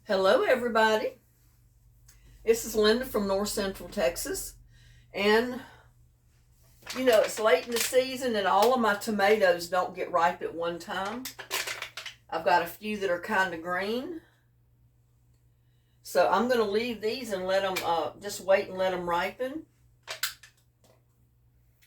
Hello, everybody. This is Linda from North Central Texas. And, it's late in the season and all of my tomatoes don't get ripe at one time. I've got a few that are kind of green. So I'm going to leave these and let them, just wait and let them ripen.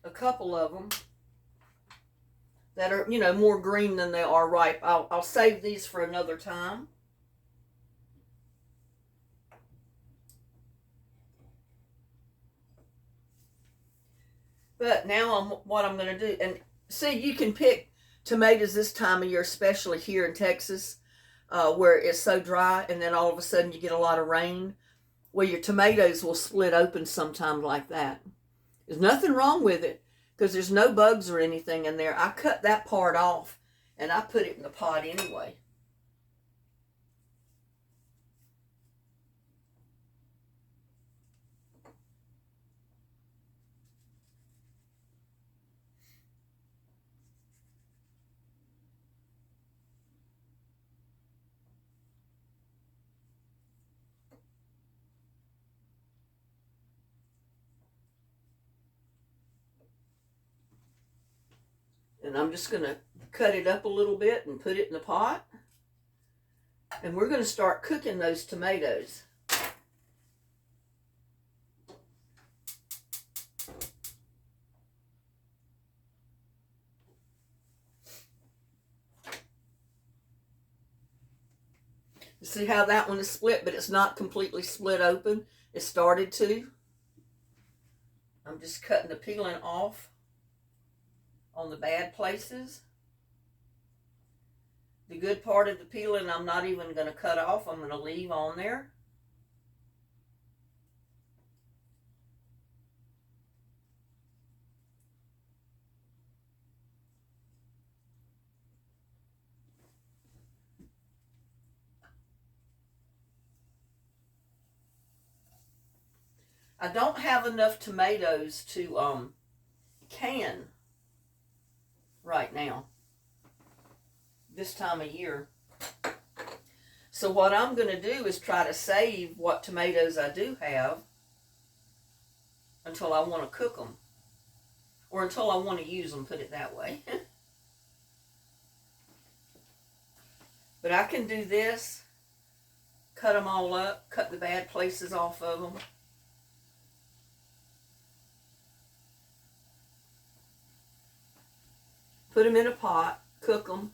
A couple of them that are, more green than they are ripe. I'll save these for another time. But now what I'm going to do, and see, you can pick tomatoes this time of year, especially here in Texas, where it's so dry, and then all of a sudden you get a lot of rain. Well, your tomatoes will split open sometimes like that. There's nothing wrong with it because there's no bugs or anything in there. I cut that part off and I put it in the pot anyway. And I'm just going to cut it up a little bit and put it in the pot. And we're going to start cooking those tomatoes. You see how that one is split, but it's not completely split open. It started to. I'm just cutting the peeling off on the bad places. The good part of the peeling I'm not even going to cut off. I'm going to leave on there. I don't have enough tomatoes to can right now, this time of year. So what I'm going to do is try to save what tomatoes I do have until I want to cook them. Or until I want to use them, put it that way. But I can do this, cut them all up, cut the bad places off of them. Put them in a pot, cook them.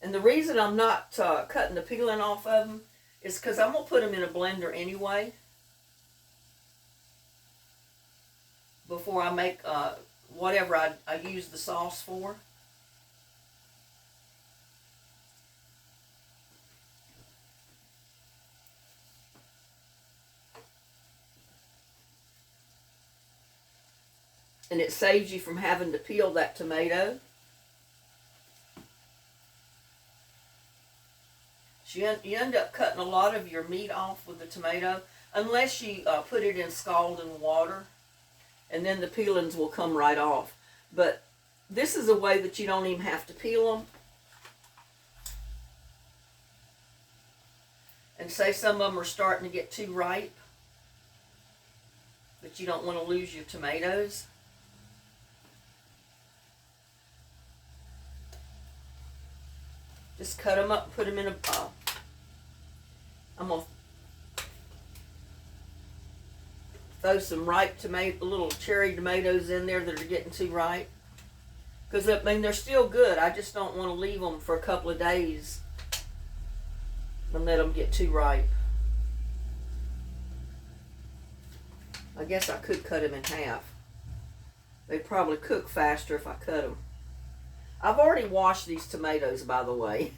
And the reason I'm not cutting the peeling off of them is because I'm going to put them in a blender anyway before I make whatever I use the sauce for. And it saves you from having to peel that tomato. So you end up cutting a lot of your meat off with the tomato, unless you put it in scalding water, and then the peelings will come right off. But this is a way that you don't even have to peel them. And say some of them are starting to get too ripe, but you don't want to lose your tomatoes. Just cut them up and put them in a pot. I'm going to throw some ripe little cherry tomatoes in there that are getting too ripe. Because, I mean, they're still good. I just don't want to leave them for a couple of days and let them get too ripe. I guess I could cut them in half. They'd probably cook faster if I cut them. I've already washed these tomatoes, by the way.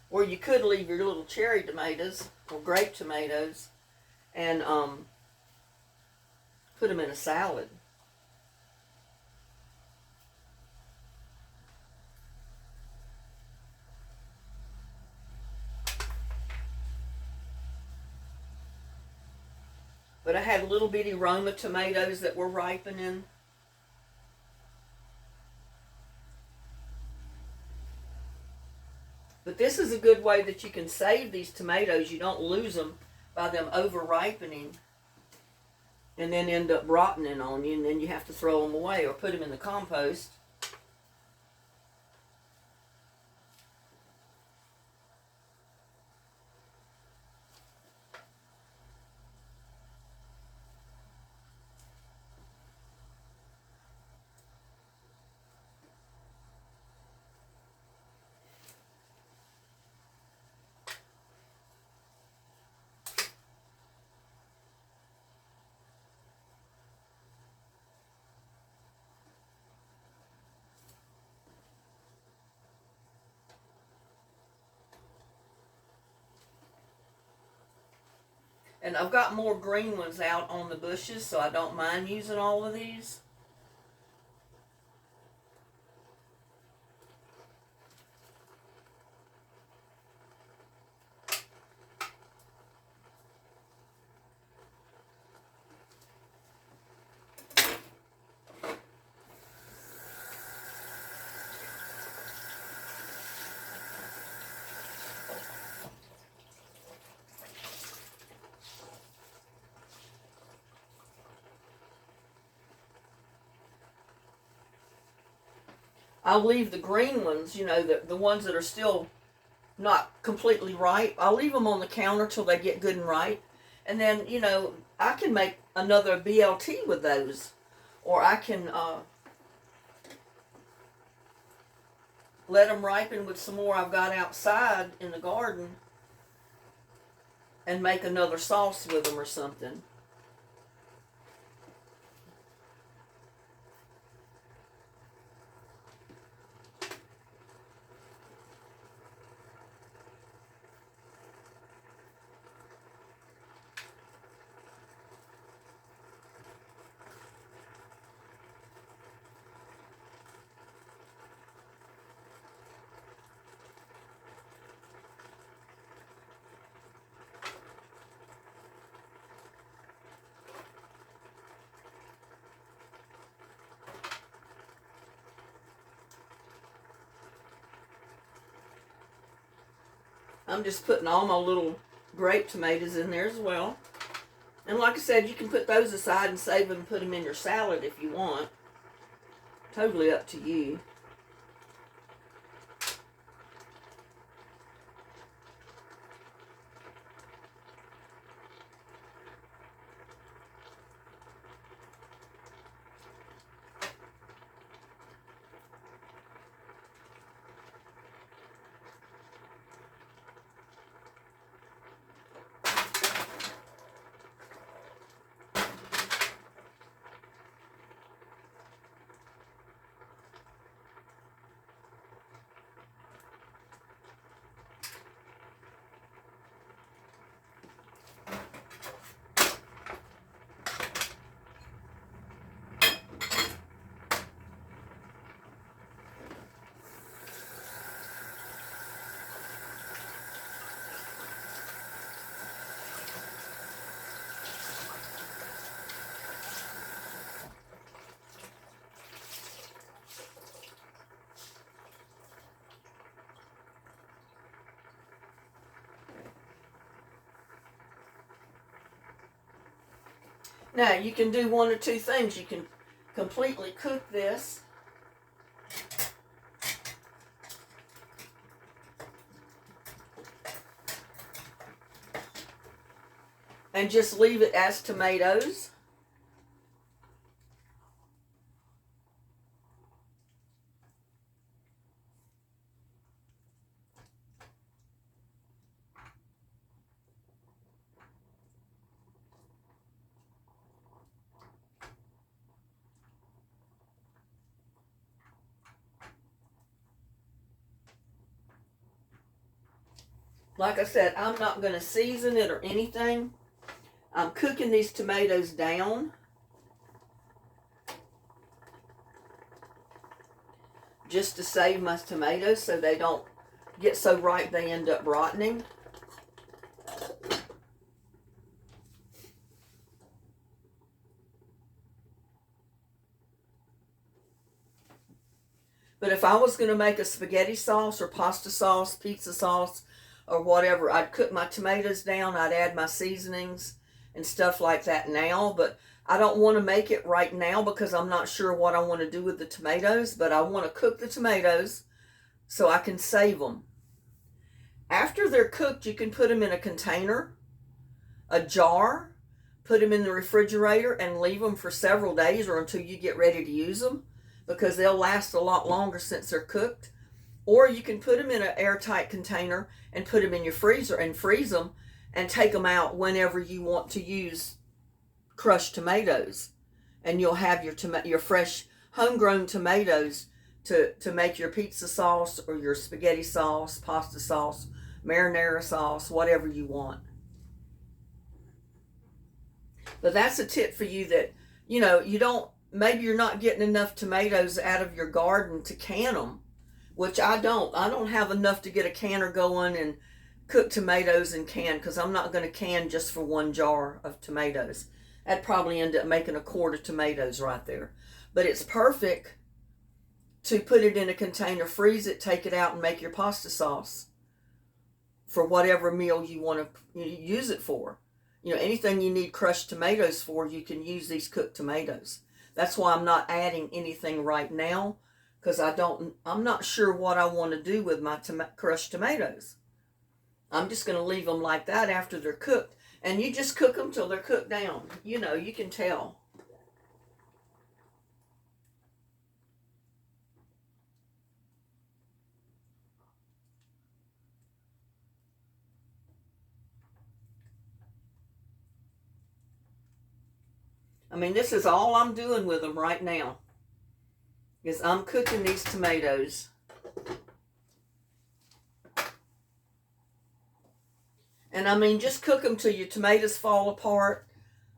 Or you could leave your little cherry tomatoes or grape tomatoes and put them in a salad. But I had little bitty Roma tomatoes that were ripening. But this is a good way that you can save these tomatoes. You don't lose them by them over ripening and then end up rotting on you, and then you have to throw them away or put them in the compost. And I've got more green ones out on the bushes, so I don't mind using all of these. I'll leave the green ones, you know, the ones that are still not completely ripe. I'll leave them on the counter till they get good and ripe. And then, you know, I can make another BLT with those. Or I can let them ripen with some more I've got outside in the garden and make another sauce with them or something. I'm just putting all my little grape tomatoes in there as well. And like I said, you can put those aside and save them and put them in your salad if you want. Totally up to you. Now, you can do one or two things. You can completely cook this. And just leave it as tomatoes. Like I said, I'm not going to season it or anything. I'm cooking these tomatoes down just to save my tomatoes so they don't get so ripe they end up rotting. But if I was going to make a spaghetti sauce or pasta sauce, pizza sauce, or whatever, I'd cook my tomatoes down. I'd add my seasonings and stuff like that now. But I don't want to make it right now because I'm not sure what I want to do with the tomatoes. But I want to cook the tomatoes so I can save them. After they're cooked, you can put them in a container, a jar, put them in the refrigerator and leave them for several days or until you get ready to use them, because they'll last a lot longer since they're cooked. Or you can put them in an airtight container and put them in your freezer and freeze them and take them out whenever you want to use crushed tomatoes. And you'll have your fresh homegrown tomatoes to make your pizza sauce or your spaghetti sauce, pasta sauce, marinara sauce, whatever you want. But that's a tip for you that, maybe you're not getting enough tomatoes out of your garden to can them, which I don't. I don't have enough to get a canner going and cook tomatoes and can, because I'm not going to can just for one jar of tomatoes. That'd probably end up making a quart of tomatoes right there. But it's perfect to put it in a container, freeze it, take it out, and make your pasta sauce for whatever meal you want to use it for. Anything you need crushed tomatoes for, you can use these cooked tomatoes. That's why I'm not adding anything right now, because I'm not sure what I want to do with my crushed tomatoes. I'm just going to leave them like that after they're cooked. And you just cook them till they're cooked down. You can tell. I mean, this is all I'm doing with them right now, is I'm cooking these tomatoes. And I mean, just cook them till your tomatoes fall apart.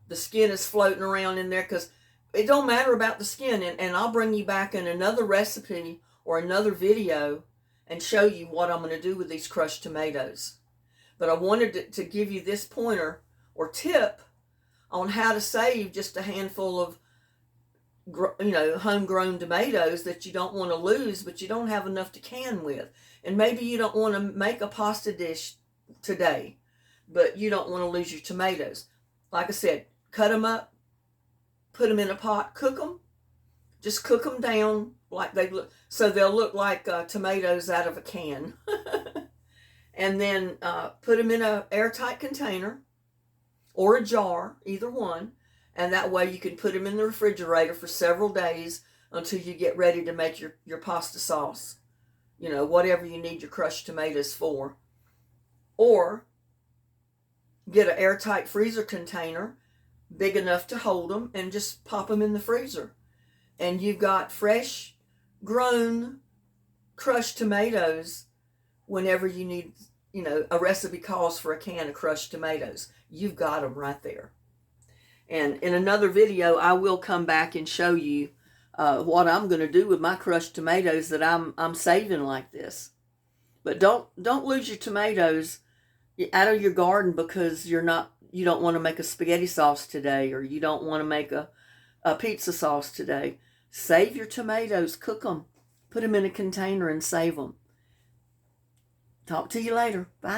The skin is floating around in there, because it don't matter about the skin. And I'll bring you back in another recipe or another video and show you what I'm going to do with these crushed tomatoes. But I wanted to give you this pointer or tip on how to save just a handful of homegrown tomatoes that you don't want to lose, but you don't have enough to can with. And maybe you don't want to make a pasta dish today, but you don't want to lose your tomatoes. Like I said, cut them up, put them in a pot, cook them. Just cook them down like they look, so they'll look like tomatoes out of a can. And then put them in an airtight container or a jar, either one. And that way you can put them in the refrigerator for several days until you get ready to make your pasta sauce. Whatever you need your crushed tomatoes for. Or get an airtight freezer container big enough to hold them and just pop them in the freezer. And you've got fresh, grown, crushed tomatoes whenever you need, a recipe calls for a can of crushed tomatoes. You've got them right there. And in another video, I will come back and show you what I'm going to do with my crushed tomatoes that I'm saving like this. But don't lose your tomatoes out of your garden because you don't want to make a spaghetti sauce today, or you don't want to make a pizza sauce today. Save your tomatoes, cook them, put them in a container and save them. Talk to you later. Bye.